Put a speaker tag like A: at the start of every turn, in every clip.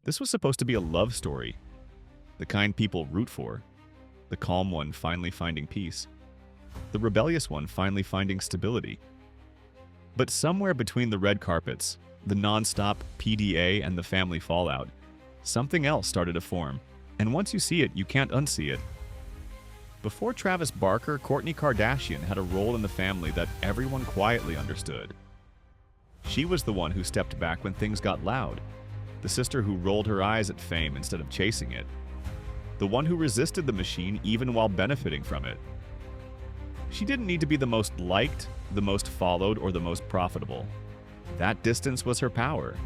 A: This was supposed to be a love story, the kind people root for, the calm one finally finding peace, the rebellious one finally finding stability. But somewhere between the red carpets, the non-stop PDA and the family fallout, something else started to form, and once you see it, you can't unsee it. Before Travis Barker, Kourtney Kardashian had a role in the family that everyone quietly understood. She was the one who stepped back when things got loud, the sister who rolled her eyes at fame instead of chasing it, the one who resisted the machine even while benefiting from it. She didn't need to be the most liked, the most followed, or the most profitable. That distance was her power.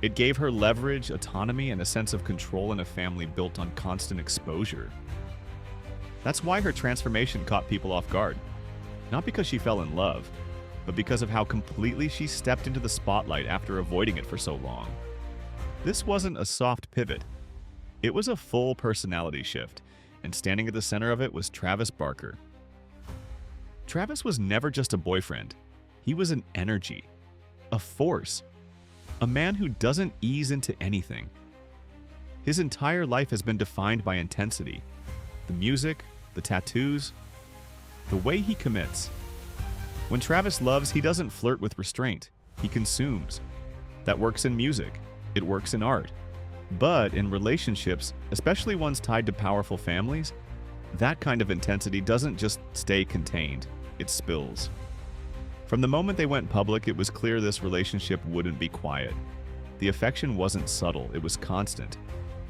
A: It gave her leverage, autonomy, and a sense of control in a family built on constant exposure. That's why her transformation caught people off guard. Not because she fell in love, but because of how completely she stepped into the spotlight after avoiding it for so long. This wasn't a soft pivot. It was a full personality shift, and standing at the center of it was Travis Barker. Travis was never just a boyfriend. He was an energy, a force, a man who doesn't ease into anything. His entire life has been defined by intensity. The music, the tattoos, the way he commits. When Travis loves, he doesn't flirt with restraint. He consumes. That works in music. It works in art. But in relationships, especially ones tied to powerful families, that kind of intensity doesn't just stay contained. It spills. From the moment they went public, it was clear this relationship wouldn't be quiet. The affection wasn't subtle, it was constant.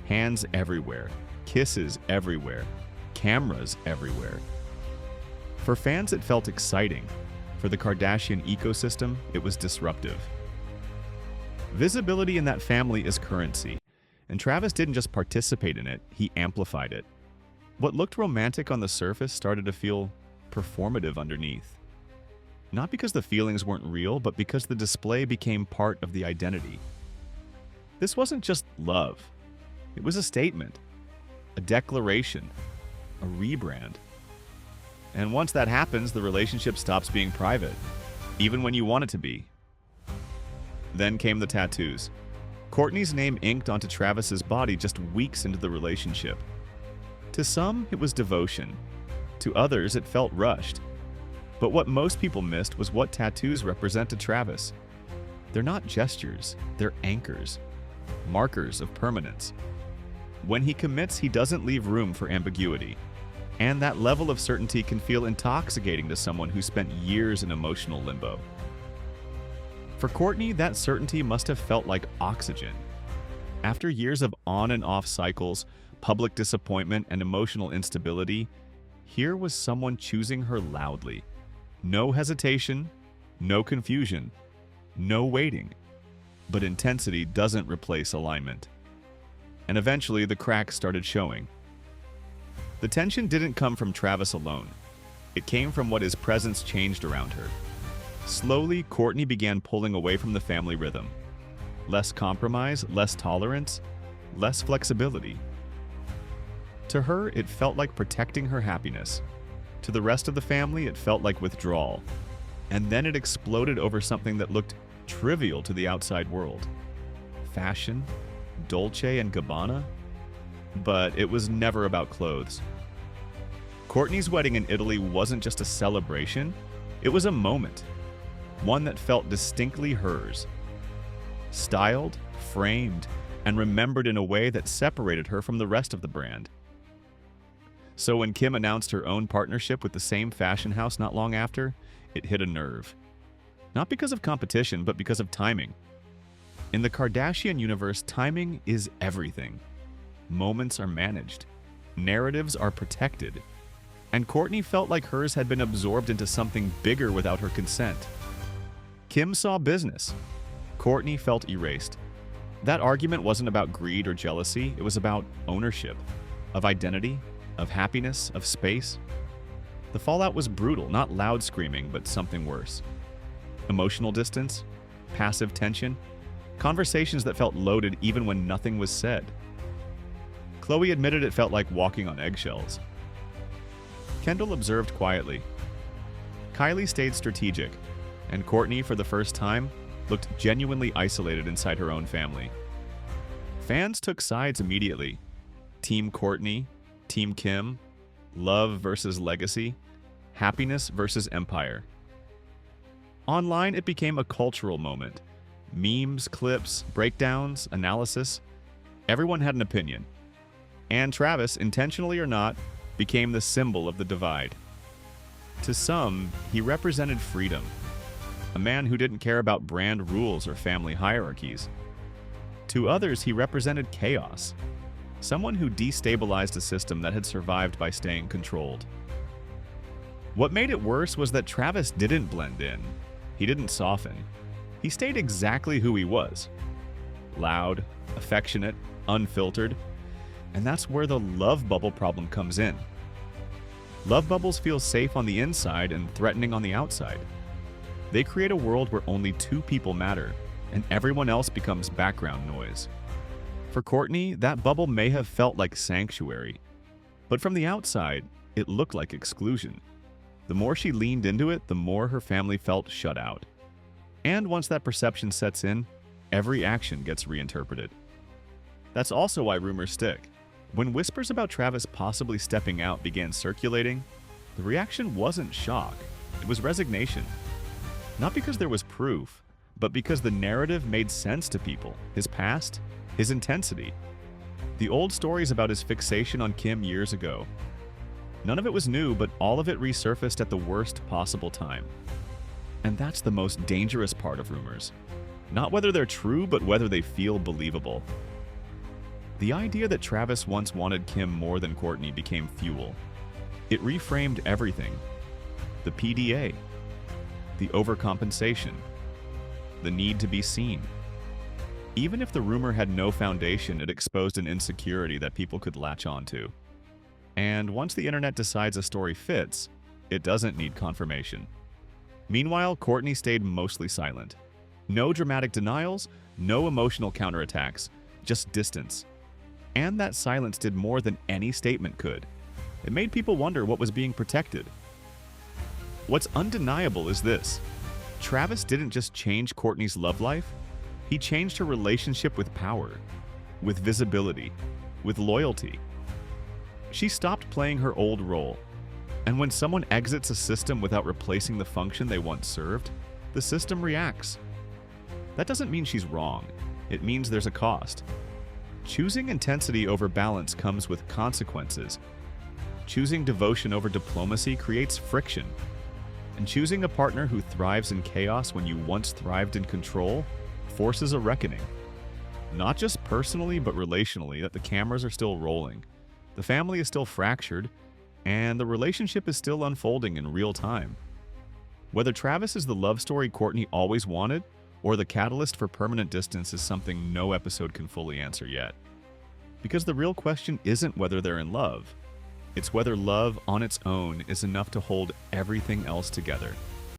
A: Hands everywhere, kisses everywhere, cameras everywhere. For fans, it felt exciting. For the Kardashian ecosystem, it was disruptive. Visibility in that family is currency, and Travis didn't just participate in it, he amplified it. What looked romantic on the surface started to feel performative underneath. Not because the feelings weren't real, but because the display became part of the identity. This wasn't just love. It was a statement, a declaration, a rebrand. And once that happens, the relationship stops being private, even when you want it to be. Then came the tattoos. Kourtney's name inked onto Travis's body just weeks into the relationship. To some, it was devotion. To others, it felt rushed. But what most people missed was what tattoos represent to Travis. They're not gestures, they're anchors, markers of permanence. When he commits, he doesn't leave room for ambiguity. And that level of certainty can feel intoxicating to someone who spent years in emotional limbo. For Kourtney, that certainty must have felt like oxygen. After years of on and off cycles, public disappointment, and emotional instability, here was someone choosing her loudly. No hesitation, no confusion, no waiting. But intensity doesn't replace alignment. And eventually, the cracks started showing. The tension didn't come from Travis alone. It came from what his presence changed around her. Slowly, Kourtney began pulling away from the family rhythm. Less compromise, less tolerance, less flexibility. To her, it felt like protecting her happiness. To the rest of the family, it felt like withdrawal. And then it exploded over something that looked trivial to the outside world. Fashion, Dolce and Gabbana. But it was never about clothes. Kourtney's wedding in Italy wasn't just a celebration, it was a moment. One that felt distinctly hers. Styled, framed, and remembered in a way that separated her from the rest of the brand. So when Kim announced her own partnership with the same fashion house not long after, it hit a nerve. Not because of competition, but because of timing. In the Kardashian universe, timing is everything. Moments are managed. Narratives are protected. And Kourtney felt like hers had been absorbed into something bigger without her consent. Kim saw business. Kourtney felt erased. That argument wasn't about greed or jealousy, it was about ownership, of identity, of happiness, of space. The fallout was brutal, not loud screaming, but something worse. Emotional distance, passive tension, conversations that felt loaded even when nothing was said. Khloe admitted it felt like walking on eggshells. Kendall observed quietly. Kylie stayed strategic, and Kourtney, for the first time, looked genuinely isolated inside her own family. Fans took sides immediately. Team Kourtney, Team Kim, love versus legacy, happiness versus empire. Online, it became a cultural moment. Memes, clips, breakdowns, analysis. Everyone had an opinion. And Travis, intentionally or not, became the symbol of the divide. To some, he represented freedom. A man who didn't care about brand rules or family hierarchies. To others, he represented chaos. Someone who destabilized a system that had survived by staying controlled. What made it worse was that Travis didn't blend in. He didn't soften. He stayed exactly who he was. Loud, affectionate, unfiltered. And that's where the love bubble problem comes in. Love bubbles feel safe on the inside and threatening on the outside. They create a world where only two people matter, and everyone else becomes background noise. For Kourtney, that bubble may have felt like sanctuary, but from the outside, it looked like exclusion. The more she leaned into it, the more her family felt shut out. And once that perception sets in, every action gets reinterpreted. That's also why rumors stick. When whispers about Travis possibly stepping out began circulating, the reaction wasn't shock, it was resignation. Not because there was proof, but because the narrative made sense to people, his past, his intensity. The old stories about his fixation on Kim years ago. None of it was new, but all of it resurfaced at the worst possible time. And that's the most dangerous part of rumors. Not whether they're true, but whether they feel believable. The idea that Travis once wanted Kim more than Kourtney became fuel. It reframed everything. The PDA. The overcompensation. The need to be seen. Even if the rumor had no foundation, it exposed an insecurity that people could latch onto. And once the internet decides a story fits, it doesn't need confirmation. Meanwhile, Kourtney stayed mostly silent. No dramatic denials, no emotional counterattacks, just distance. And that silence did more than any statement could. It made people wonder what was being protected. What's undeniable is this. Travis didn't just change Kourtney's love life, he changed her relationship with power, with visibility, with loyalty. She stopped playing her old role, and when someone exits a system without replacing the function they once served, the system reacts. That doesn't mean she's wrong, it means there's a cost. Choosing intensity over balance comes with consequences. Choosing devotion over diplomacy creates friction. And choosing a partner who thrives in chaos when you once thrived in control forces a reckoning. Not just personally, but relationally, that the cameras are still rolling. The family is still fractured, and the relationship is still unfolding in real time. Whether Travis is the love story Kourtney always wanted, or the catalyst for permanent distance is something no episode can fully answer yet. Because the real question isn't whether they're in love. It's whether love on its own is enough to hold everything else together.